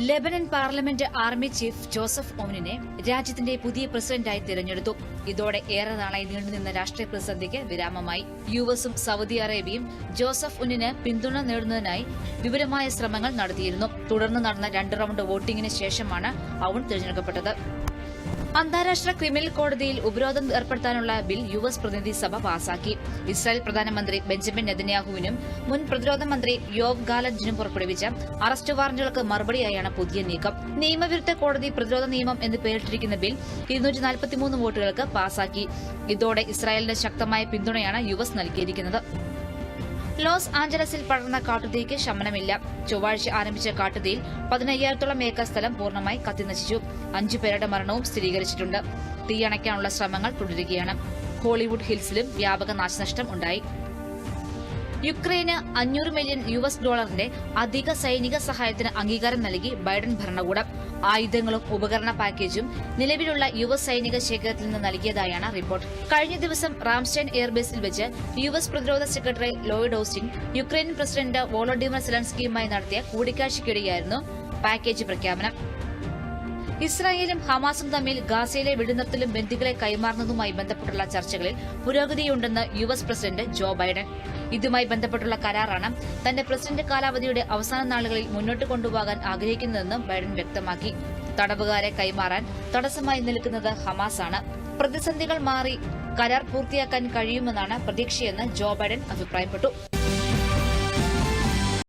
Lebanon parliament army chief Joseph ഓനിനെ രാജ്യത്തിന്റെ പുതിയ പ്രസിഡന്റായി തിരഞ്ഞെടുത്തു. ഇതോടെ ഏറെ നാളായി നീണ്ടുനിന്ന രാഷ്ട്രീയ പ്രതിസന്ധിക്ക് വിരാമമായി. യുഎസും സൌദി അറേബ്യയും ജോസഫ് ഓനിന് പിന്തുണ നേടുന്നതിനായി വിപുലമായ ശ്രമങ്ങൾ നടത്തിയിരുന്നു. തുടർന്ന് നടന്ന 2 റൌണ്ട് വോട്ടിംഗിന് ശേഷമാണ് ഔൺ തിരഞ്ഞെടുക്കപ്പെട്ടത്. അന്താരാഷ്ട്ര ക്രിമിനൽ കോടതിയിൽ ഉപരോധം ഏർപ്പെടുത്താനുള്ള ബിൽ യുഎസ് പ്രതിനിധി സഭ പാസാക്കി. ഇസ്രായേൽ പ്രധാനമന്ത്രി ബെഞ്ചമിൻ നെതന്യാഹുവിനും മുൻ പ്രതിരോധ മന്ത്രി യോവ് ഗാലന്റിനും പുറപ്പെടുവിച്ച അറസ്റ്റ് വാറന്റുകൾക്ക് മറുപടിയായാണ് പുതിയ നീക്കം. നിയമവിരുദ്ധ കോടതി പ്രതിരോധ നിയമം എന്ന് പേരിട്ടിരിക്കുന്ന ബിൽ 243 വോട്ടുകൾക്ക് പാസാക്കി. ഇതോടെ ഇസ്രായേലിന് ശക്തമായ പിന്തുണയാണ് യുഎസ് നൽകിയിരിക്കുന്നത്. ലോസ് ആഞ്ചലസിൽ പടർന്ന കാട്ടുതീക്ക് ശമനമില്ല. ചൊവ്വാഴ്ച ആരംഭിച്ച കാട്ടുതീയിൽ 15,000-ഓളം ഏക്കർ സ്ഥലം പൂർണ്ണമായി കത്തിനശിച്ചു. 5 പേരുടെ മരണവും സ്ഥിരീകരിച്ചിട്ടുണ്ട്. തീയണയ്ക്കാനുള്ള ശ്രമങ്ങൾ തുടരുകയാണ്. ഹോളിവുഡ് ഹിൽസിലും വ്യാപക നാശനഷ്ടം ഉണ്ടായി. യുക്രൈന് $500 മില്യൺ അധിക സൈനിക സഹായത്തിന് അംഗീകാരം നൽകി ബൈഡൻ ഭരണകൂടം. ആയുധങ്ങളും ഉപകരണ പാക്കേജും നിലവിലുള്ള യുഎസ് സൈനിക ശേഖരത്തിൽ നിന്ന് നൽകിയതായാണ് റിപ്പോർട്ട്. കഴിഞ്ഞ ദിവസം റാംസ്റ്റൈൻ എയർബേസിൽ വെച്ച് യുഎസ് പ്രതിരോധ secretary Lloyd Austin Ukraine president Volodymyr സെലൻസ്കിയുമായി നടത്തിയ കൂടിക്കാഴ്ചയ്ക്കിടെയായിരുന്നു പാക്കേജ് പ്രഖ്യാപനം. ഇസ്രായേലും ഹമാസും തമ്മിൽ ഗാസയിലെ വെടിനിർത്തലും ബന്ദികളെ കൈമാറുന്നതുമായി ബന്ധപ്പെട്ടുള്ള ചർച്ചകളിൽ പുരോഗതിയുണ്ടെന്ന് യുഎസ് പ്രസിഡന്റ് ജോ ബൈഡൻ. ഇതുമായി ബന്ധപ്പെട്ടുള്ള കരാറാണ് തന്റെ പ്രസിഡന്റ് കാലാവധിയുടെ അവസാന നാളുകളിൽ മുന്നോട്ട് കൊണ്ടുപോകാൻ ആഗ്രഹിക്കുന്നതെന്നും ബൈഡൻ വ്യക്തമാക്കി. തടവുകാരെ കൈമാറാൻ തടസ്സമായി നിൽക്കുന്നത് ഹമാസാണ്. പ്രതിസന്ധികൾ മാറി കരാർ പൂർത്തിയാക്കാൻ കഴിയുമെന്നാണ് പ്രതീക്ഷയെന്ന് ജോ ബൈഡൻ അഭിപ്രായപ്പെട്ടു.